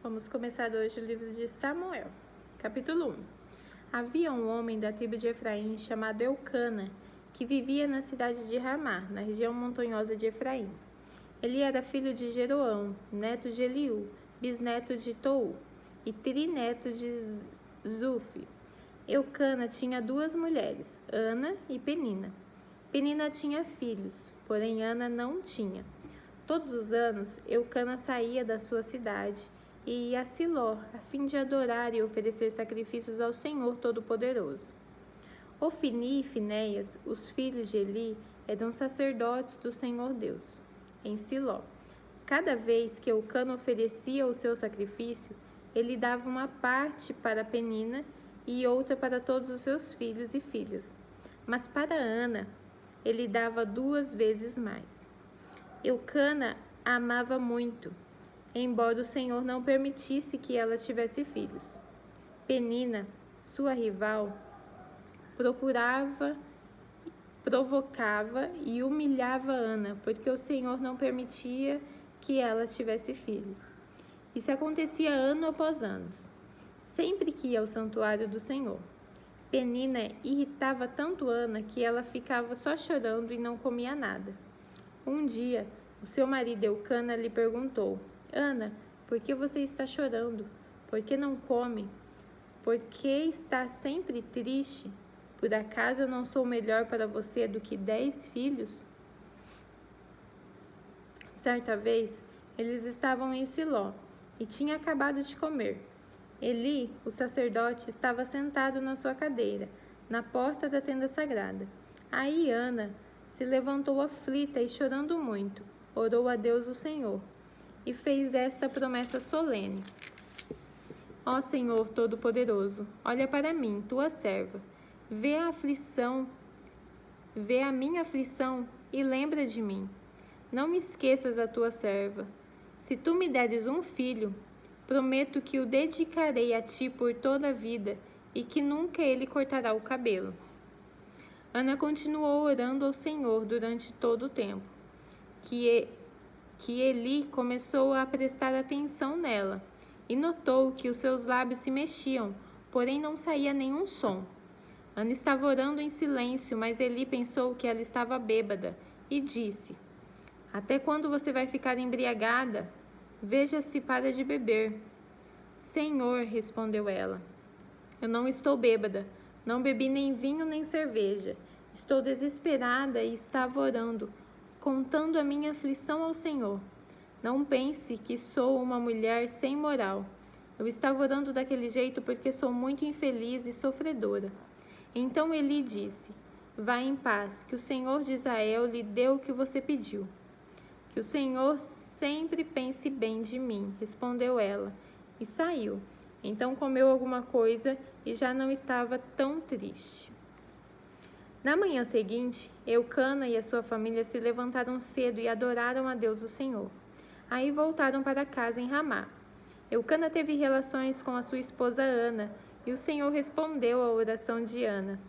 Vamos começar hoje o livro de Samuel, capítulo 1. Havia um homem da tribo de Efraim chamado Eucana, que vivia na cidade de Ramá, na região montanhosa de Efraim. Ele era filho de Jeroão, neto de Eliú, bisneto de Tou e trineto de Zufi. Eucana tinha duas mulheres, Ana e Penina. Penina tinha filhos, porém Ana não tinha. Todos os anos, Eucana saía da sua cidade e ia a Siló, a fim de adorar e oferecer sacrifícios ao Senhor Todo-Poderoso. Ofni e Finéias, os filhos de Eli, eram sacerdotes do Senhor Deus, em Siló. Cada vez que Eucana oferecia o seu sacrifício, ele dava uma parte para Penina e outra para todos os seus filhos e filhas. Mas para Ana, ele dava 2 vezes mais. Eucana a amava muito, embora o Senhor não permitisse que ela tivesse filhos. Penina, sua rival, provocava e humilhava Ana, porque o Senhor não permitia que ela tivesse filhos. Isso acontecia ano após ano, sempre que ia ao santuário do Senhor. Penina irritava tanto Ana que ela ficava só chorando e não comia nada. Um dia, o seu marido Eucana lhe perguntou: Ana, por que você está chorando? Por que não come? Por que está sempre triste? Por acaso eu não sou melhor para você do que 10 filhos? Certa vez, eles estavam em Siló e tinha acabado de comer. Eli, o sacerdote, estava sentado na sua cadeira, na porta da tenda sagrada. Aí Ana se levantou aflita e chorando muito, orou a Deus o Senhor e fez esta promessa solene: Ó Senhor Todo-Poderoso, olha para mim, tua serva, vê a minha aflição e lembra de mim. Não me esqueças a tua serva. Se tu me deres um filho, prometo que o dedicarei a ti por toda a vida e que nunca ele cortará o cabelo. Ana continuou orando ao Senhor durante todo o tempo, que Eli começou a prestar atenção nela e notou que os seus lábios se mexiam, porém não saía nenhum som. Ana estava orando em silêncio, mas Eli pensou que ela estava bêbada e disse: Até quando você vai ficar embriagada? Veja se para de beber. Senhor, respondeu ela, eu não estou bêbada, não bebi nem vinho nem cerveja. Estou desesperada e estava orando, contando a minha aflição ao Senhor. Não pense que sou uma mulher sem moral. Eu estava orando daquele jeito porque sou muito infeliz e sofredora. Então Eli disse: Vá em paz, que o Senhor de Israel lhe deu o que você pediu. Que o Senhor sempre pense bem de mim, respondeu ela, e saiu. Então comeu alguma coisa e já não estava tão triste. Na manhã seguinte, Eucana e a sua família se levantaram cedo e adoraram a Deus o Senhor. Aí voltaram para casa em Ramá. Eucana teve relações com a sua esposa Ana, e o Senhor respondeu à oração de Ana.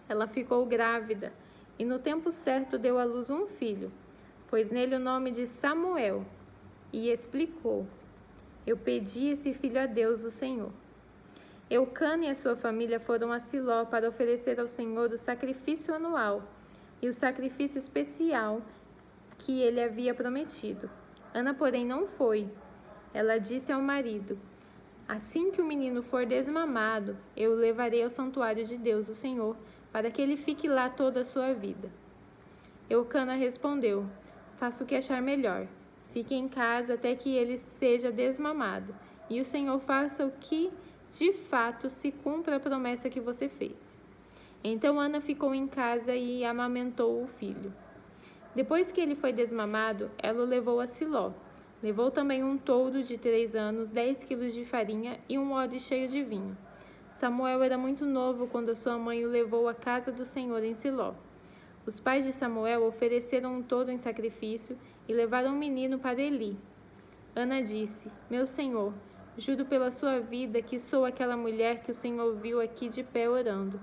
Ela ficou grávida, e no tempo certo deu à luz um filho, pôs nele o nome de Samuel, e explicou: Eu pedi esse filho a Deus o Senhor. Eucana e a sua família foram a Siló para oferecer ao Senhor o sacrifício anual e o sacrifício especial que ele havia prometido. Ana, porém, não foi. Ela disse ao marido: Assim que o menino for desmamado, eu o levarei ao santuário de Deus, o Senhor, para que ele fique lá toda a sua vida. Eucana respondeu: Faça o que achar melhor. Fique em casa até que ele seja desmamado, e o Senhor faça o que de fato se cumpra a promessa que você fez. Então Ana ficou em casa e amamentou o filho. Depois que ele foi desmamado, ela o levou a Siló. Levou também um touro de 3 anos, 10 quilos de farinha e um odre cheio de vinho. Samuel era muito novo quando a sua mãe o levou à casa do Senhor em Siló. Os pais de Samuel ofereceram um touro em sacrifício e levaram o menino para Eli. Ana disse: Meu senhor, juro pela sua vida que sou aquela mulher que o Senhor viu aqui de pé orando.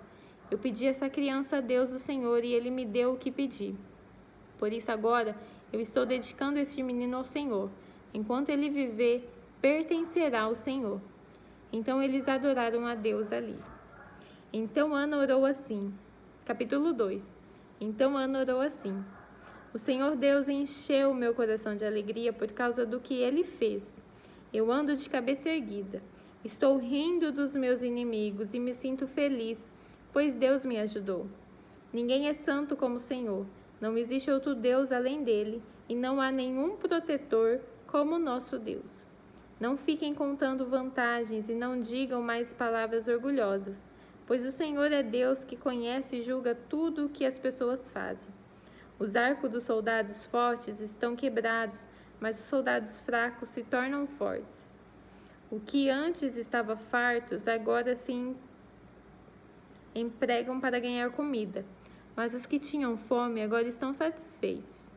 Eu pedi essa criança a Deus o Senhor e ele me deu o que pedi. Por isso agora eu estou dedicando este menino ao Senhor. Enquanto ele viver, pertencerá ao Senhor. Então eles adoraram a Deus ali. Então Ana orou assim. Capítulo 2. Então Ana orou assim: O Senhor Deus encheu o meu coração de alegria por causa do que Ele fez. Eu ando de cabeça erguida. Estou rindo dos meus inimigos e me sinto feliz, pois Deus me ajudou. Ninguém é santo como o Senhor. Não existe outro Deus além dele, e não há nenhum protetor como o nosso Deus. Não fiquem contando vantagens e não digam mais palavras orgulhosas, pois o Senhor é Deus que conhece e julga tudo o que as pessoas fazem. Os arcos dos soldados fortes estão quebrados, mas os soldados fracos se tornam fortes. O que antes estava fartos, agora se empregam para ganhar comida, mas os que tinham fome agora estão satisfeitos.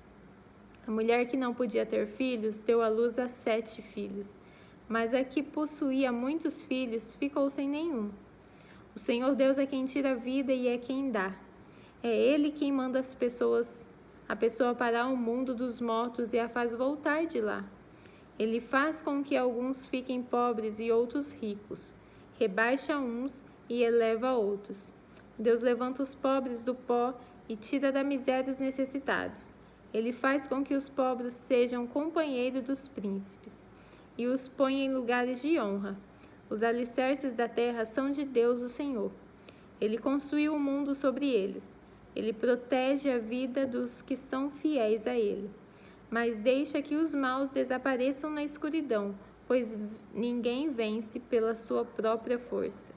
A mulher que não podia ter filhos deu à luz a 7 filhos, mas a que possuía muitos filhos ficou sem nenhum. O Senhor Deus é quem tira a vida e é quem dá. É Ele quem manda a pessoa para o mundo dos mortos e a faz voltar de lá. Ele faz com que alguns fiquem pobres e outros ricos. Rebaixa uns e eleva outros. Deus levanta os pobres do pó e tira da miséria os necessitados. Ele faz com que os pobres sejam companheiros dos príncipes e os põe em lugares de honra. Os alicerces da terra são de Deus, o Senhor. Ele construiu o mundo sobre eles. Ele protege a vida dos que são fiéis a ele. Mas deixa que os maus desapareçam na escuridão, pois ninguém vence pela sua própria força.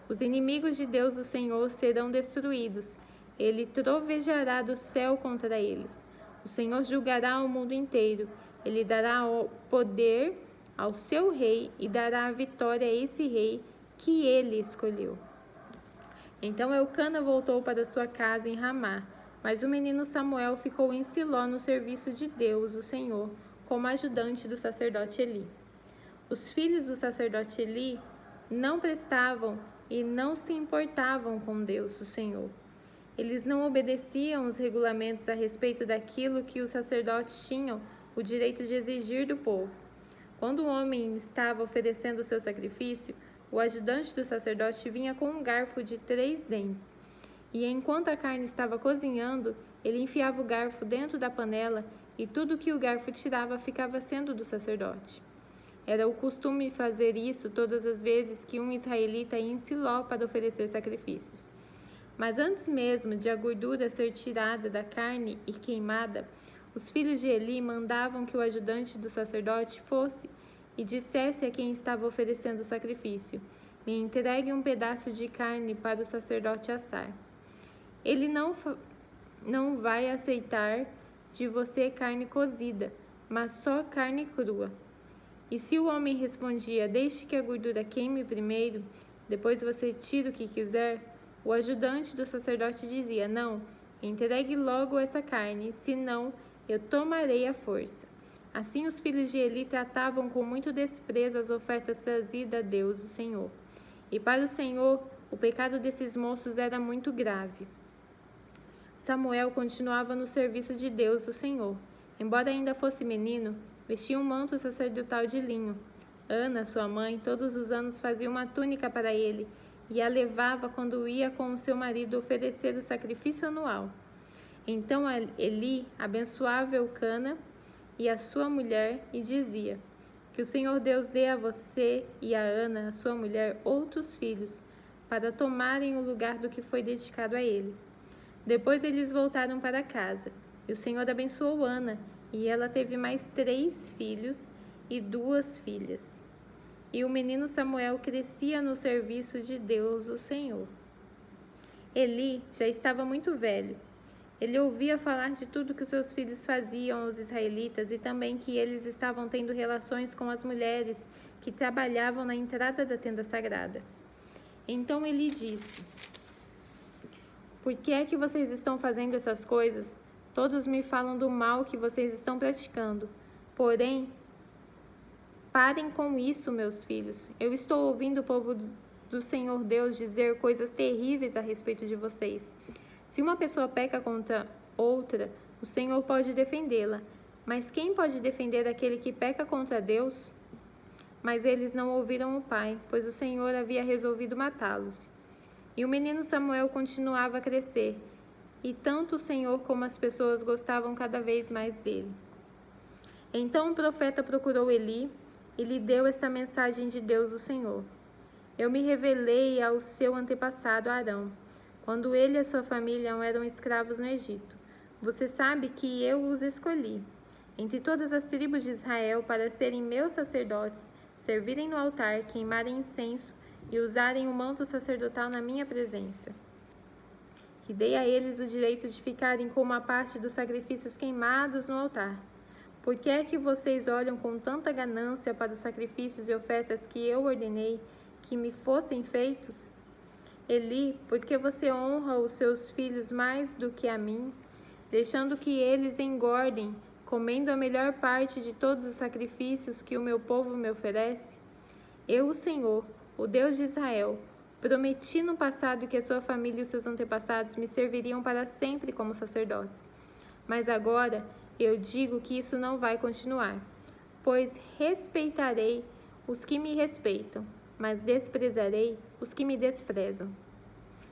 Os inimigos de Deus, o Senhor, serão destruídos. Ele trovejará do céu contra eles. O Senhor julgará o mundo inteiro. Ele dará o poder ao seu rei e dará a vitória a esse rei que ele escolheu. Então Eucana voltou para sua casa em Ramá, mas o menino Samuel ficou em Siló no serviço de Deus, o Senhor, como ajudante do sacerdote Eli. Os filhos do sacerdote Eli não prestavam e não se importavam com Deus, o Senhor. Eles não obedeciam os regulamentos a respeito daquilo que os sacerdotes tinham o direito de exigir do povo. Quando o homem estava oferecendo o seu sacrifício, o ajudante do sacerdote vinha com um garfo de 3 dentes. E enquanto a carne estava cozinhando, ele enfiava o garfo dentro da panela e tudo que o garfo tirava ficava sendo do sacerdote. Era o costume fazer isso todas as vezes que um israelita ia em Siló para oferecer sacrifícios. Mas antes mesmo de a gordura ser tirada da carne e queimada, os filhos de Eli mandavam que o ajudante do sacerdote fosse e dissesse a quem estava oferecendo o sacrifício: me entregue um pedaço de carne para o sacerdote assar. Ele não vai aceitar de você carne cozida, mas só carne crua. E se o homem respondia: deixe que a gordura queime primeiro, depois você tira o que quiser, o ajudante do sacerdote dizia: não, entregue logo essa carne, senão eu tomarei à força. Assim os filhos de Eli tratavam com muito desprezo as ofertas trazidas a Deus, o Senhor. E para o Senhor, o pecado desses moços era muito grave. Samuel continuava no serviço de Deus, o Senhor. Embora ainda fosse menino, vestia um manto sacerdotal de linho. Ana, sua mãe, todos os anos fazia uma túnica para ele e a levava quando ia com o seu marido oferecer o sacrifício anual. Então Eli abençoava Eucana e a sua mulher e dizia: que o Senhor Deus dê a você e a Ana, a sua mulher, outros filhos, para tomarem o lugar do que foi dedicado a ele. Depois eles voltaram para casa, e o Senhor abençoou Ana, e ela teve mais 3 filhos e 2 filhas. E o menino Samuel crescia no serviço de Deus, o Senhor. Eli já estava muito velho. Ele ouvia falar de tudo que os seus filhos faziam aos israelitas e também que eles estavam tendo relações com as mulheres que trabalhavam na entrada da tenda sagrada. Então ele disse: por que é que vocês estão fazendo essas coisas? Todos me falam do mal que vocês estão praticando. Porém, parem com isso, meus filhos. Eu estou ouvindo o povo do Senhor Deus dizer coisas terríveis a respeito de vocês. Se uma pessoa peca contra outra, o Senhor pode defendê-la. Mas quem pode defender aquele que peca contra Deus? Mas eles não ouviram o pai, pois o Senhor havia resolvido matá-los. E o menino Samuel continuava a crescer, e tanto o Senhor como as pessoas gostavam cada vez mais dele. Então o profeta procurou Eli e lhe deu esta mensagem de Deus, o Senhor. Eu me revelei ao seu antepassado Arão, quando ele e a sua família eram escravos no Egito. Você sabe que eu os escolhi entre todas as tribos de Israel para serem meus sacerdotes, servirem no altar, queimarem incenso e usarem o manto sacerdotal na minha presença. E dei a eles o direito de ficarem com uma parte dos sacrifícios queimados no altar. Por que é que vocês olham com tanta ganância para os sacrifícios e ofertas que eu ordenei que me fossem feitos? Eli, por que você honra os seus filhos mais do que a mim, deixando que eles engordem, comendo a melhor parte de todos os sacrifícios que o meu povo me oferece? Eu, o Senhor, o Deus de Israel, prometi no passado que a sua família e os seus antepassados me serviriam para sempre como sacerdotes. Mas agora eu digo que isso não vai continuar, pois respeitarei os que me respeitam, mas desprezarei os que me desprezam.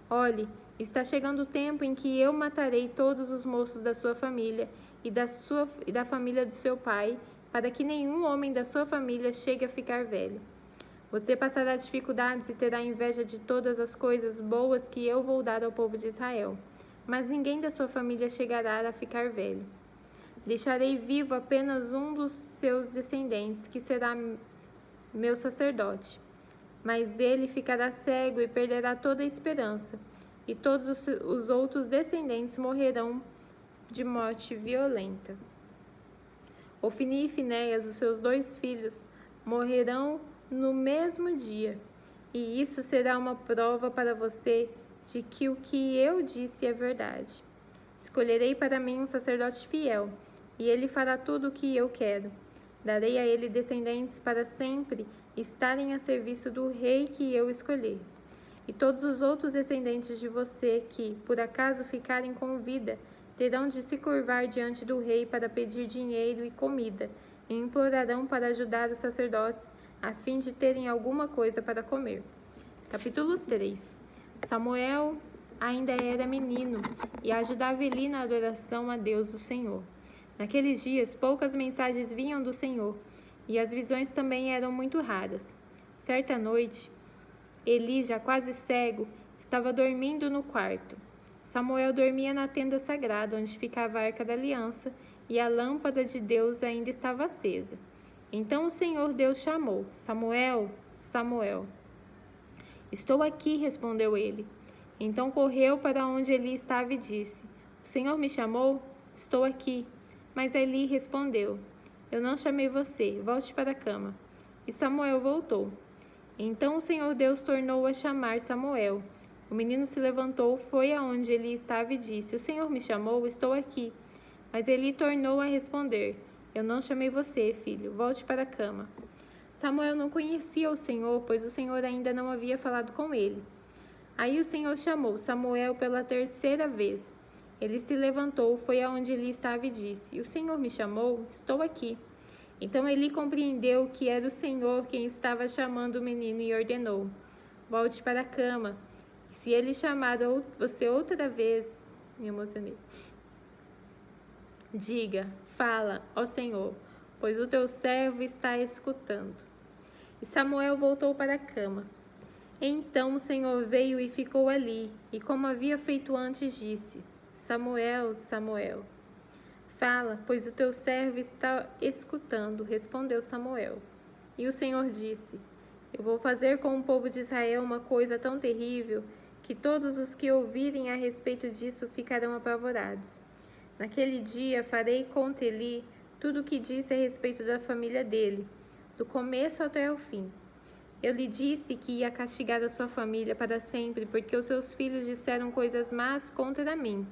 Olhe, está chegando o tempo em que eu matarei todos os moços da sua família e da família do seu pai, para que nenhum homem da sua família chegue a ficar velho. Você passará dificuldades e terá inveja de todas as coisas boas que eu vou dar ao povo de Israel, mas ninguém da sua família chegará a ficar velho. Deixarei vivo apenas um dos seus descendentes, que será meu sacerdote. Mas ele ficará cego e perderá toda a esperança, e todos os outros descendentes morrerão de morte violenta. Ofni e Finéias, os seus 2 filhos, morrerão no mesmo dia, e isso será uma prova para você de que o que eu disse é verdade. Escolherei para mim um sacerdote fiel, e ele fará tudo o que eu quero. Darei a ele descendentes para sempre estarem a serviço do rei que eu escolher. E todos os outros descendentes de você que, por acaso, ficarem com vida, terão de se curvar diante do rei para pedir dinheiro e comida, e implorarão para ajudar os sacerdotes, a fim de terem alguma coisa para comer. Capítulo 3. Samuel ainda era menino e ajudava Eli na adoração a Deus, o Senhor. Naqueles dias, poucas mensagens vinham do Senhor, e as visões também eram muito raras. Certa noite, Eli, já quase cego, estava dormindo no quarto. Samuel dormia na tenda sagrada, onde ficava a Arca da Aliança, e a lâmpada de Deus ainda estava acesa. Então o Senhor Deus chamou: Samuel, Samuel. Estou aqui, respondeu ele. Então correu para onde Eli estava e disse: O Senhor me chamou? Estou aqui. Mas Eli respondeu: Eu não chamei você, volte para a cama. E Samuel voltou. Então o Senhor Deus tornou a chamar Samuel. O menino se levantou, foi aonde Eli estava e disse: O Senhor me chamou, estou aqui. Mas Eli tornou a responder: Eu não chamei você, filho, volte para a cama. Samuel não conhecia o Senhor, pois o Senhor ainda não havia falado com ele. Aí o Senhor chamou Samuel pela 3ª vez. Ele se levantou, foi aonde Eli estava e disse: O Senhor me chamou, estou aqui. Então Eli compreendeu que era o Senhor quem estava chamando o menino e ordenou: Volte para a cama. Se ele chamar você outra vez, me emocionei. Diga, fala, ó Senhor, pois o teu servo está escutando. E Samuel voltou para a cama. Então o Senhor veio e ficou ali, e como havia feito antes, disse: Samuel, Samuel. Fala, pois o teu servo está escutando, respondeu Samuel. E o Senhor disse: Eu vou fazer com o povo de Israel uma coisa tão terrível, que todos os que ouvirem a respeito disso ficarão apavorados. Naquele dia farei contra Eli tudo o que disse a respeito da família dele, do começo até o fim. Eu lhe disse que ia castigar a sua família para sempre, porque os seus filhos disseram coisas más contra mim.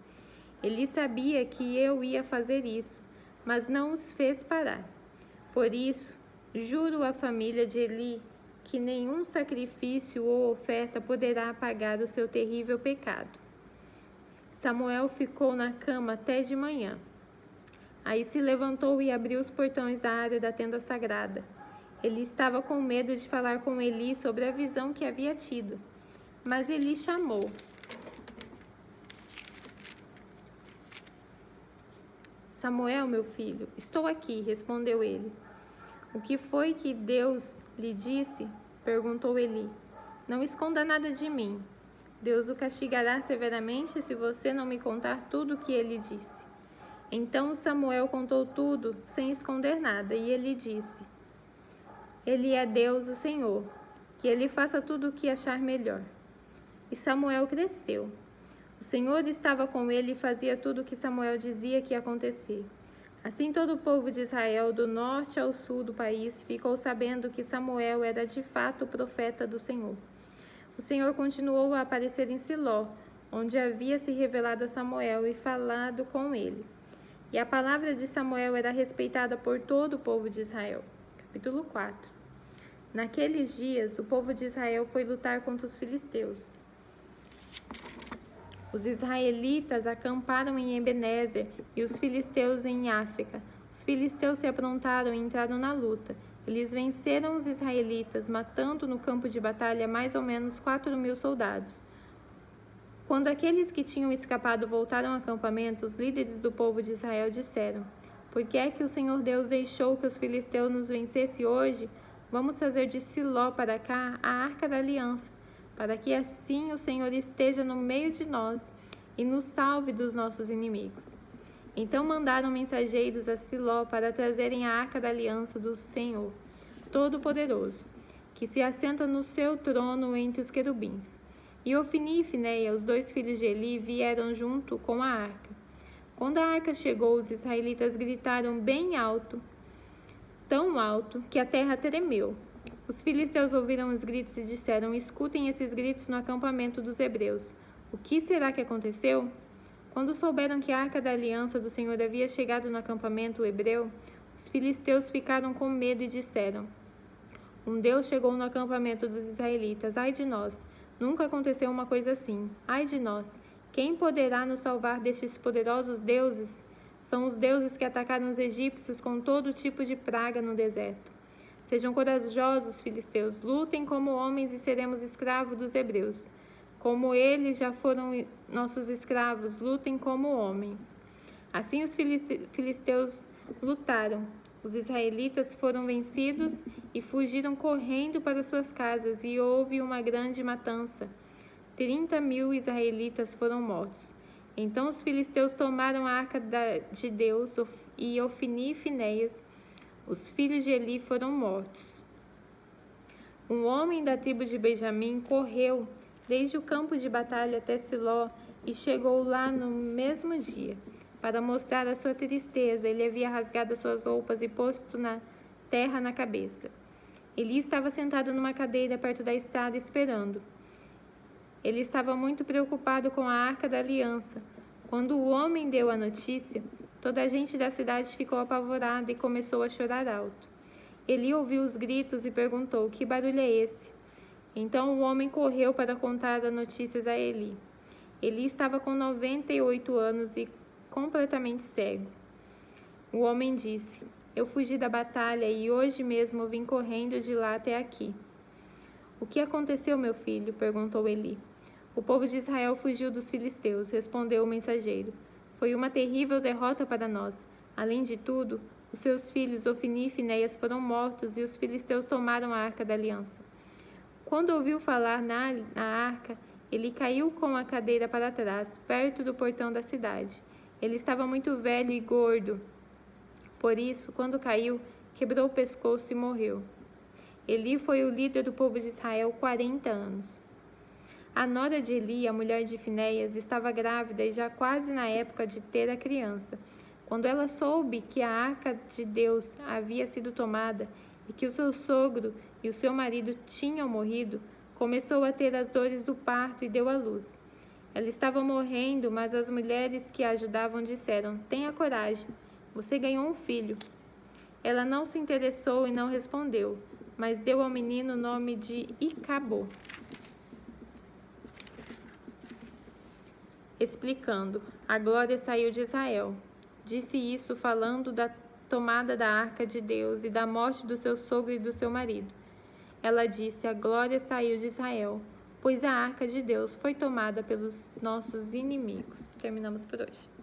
Eli sabia que eu ia fazer isso, mas não os fez parar. Por isso, juro à família de Eli que nenhum sacrifício ou oferta poderá apagar o seu terrível pecado. Samuel ficou na cama até de manhã. Aí se levantou e abriu os portões da área da tenda sagrada. Ele estava com medo de falar com Eli sobre a visão que havia tido. Mas Eli chamou: Samuel, meu filho. Estou aqui, respondeu ele. O que foi que Deus lhe disse? Perguntou Eli. Não esconda nada de mim. Deus o castigará severamente se você não me contar tudo o que ele disse. Então Samuel contou tudo, sem esconder nada, e ele disse: Ele é Deus, o Senhor, que ele faça tudo o que achar melhor. E Samuel cresceu. O Senhor estava com ele e fazia tudo o que Samuel dizia que ia acontecer. Assim todo o povo de Israel, do norte ao sul do país, ficou sabendo que Samuel era de fato o profeta do Senhor. O Senhor continuou a aparecer em Siló, onde havia se revelado a Samuel e falado com ele. E a palavra de Samuel era respeitada por todo o povo de Israel. Capítulo 4. Naqueles dias, o povo de Israel foi lutar contra os filisteus. Os israelitas acamparam em Ebenezer e os filisteus em África. Os filisteus se aprontaram e entraram na luta. Eles venceram os israelitas, matando no campo de batalha mais ou menos 4.000 soldados. Quando aqueles que tinham escapado voltaram ao acampamento, os líderes do povo de Israel disseram: Por que é que o Senhor Deus deixou que os filisteus nos vencessem hoje? Vamos trazer de Siló para cá a Arca da Aliança, para que assim o Senhor esteja no meio de nós e nos salve dos nossos inimigos. Então mandaram mensageiros a Siló para trazerem a Arca da Aliança do Senhor Todo-Poderoso, que se assenta no seu trono entre os querubins. E Ofni e Finéia, os 2 filhos de Eli, vieram junto com a arca. Quando a arca chegou, os israelitas gritaram bem alto, tão alto, que a terra tremeu. Os filisteus ouviram os gritos e disseram: Escutem esses gritos no acampamento dos hebreus. O que será que aconteceu? Quando souberam que a arca da aliança do Senhor havia chegado no acampamento hebreu, os filisteus ficaram com medo e disseram: Um Deus chegou no acampamento dos israelitas. Ai de nós! Nunca aconteceu uma coisa assim. Ai de nós! Quem poderá nos salvar destes poderosos deuses? São os deuses que atacaram os egípcios com todo tipo de praga no deserto. Sejam corajosos, filisteus, lutem como homens e seremos escravos dos hebreus. Como eles já foram nossos escravos, lutem como homens. Assim os filisteus lutaram. Os israelitas foram vencidos e fugiram correndo para suas casas, e houve uma grande matança. 30.000 israelitas foram mortos. Então os filisteus tomaram a arca de Deus, e Ofni e Finéias, os filhos de Eli, foram mortos. Um homem da tribo de Benjamim correu desde o campo de batalha até Siló e chegou lá no mesmo dia. Para mostrar a sua tristeza, ele havia rasgado as suas roupas e posto na terra na cabeça. Eli estava sentado numa cadeira perto da estrada esperando. Ele estava muito preocupado com a arca da aliança. Quando o homem deu a notícia, toda a gente da cidade ficou apavorada e começou a chorar alto. Eli ouviu os gritos e perguntou: Que barulho é esse? Então o homem correu para contar as notícias a Eli. Eli estava com 98 anos e completamente cego. O homem disse: Eu fugi da batalha e hoje mesmo vim correndo de lá até aqui. O que aconteceu, meu filho? Perguntou Eli. O povo de Israel fugiu dos filisteus, respondeu o mensageiro. Foi uma terrível derrota para nós. Além de tudo, os seus filhos Ofni e Finéias foram mortos e os filisteus tomaram a arca da aliança. Quando ouviu falar na arca, ele caiu com a cadeira para trás, perto do portão da cidade. Ele estava muito velho e gordo. Por isso, quando caiu, quebrou o pescoço e morreu. Eli foi o líder do povo de Israel 40 anos. A nora de Eli, a mulher de Finéias, estava grávida e já quase na época de ter a criança. Quando ela soube que a arca de Deus havia sido tomada e que o seu sogro e o seu marido tinham morrido, começou a ter as dores do parto e deu à luz. Ela estava morrendo, mas as mulheres que a ajudavam disseram: Tenha coragem, você ganhou um filho. Ela não se interessou e não respondeu, mas deu ao menino o nome de Icabô, explicando: A glória saiu de Israel. Disse isso falando da tomada da arca de Deus e da morte do seu sogro e do seu marido. Ela disse: a glória saiu de Israel, pois a arca de Deus foi tomada pelos nossos inimigos. Terminamos por hoje.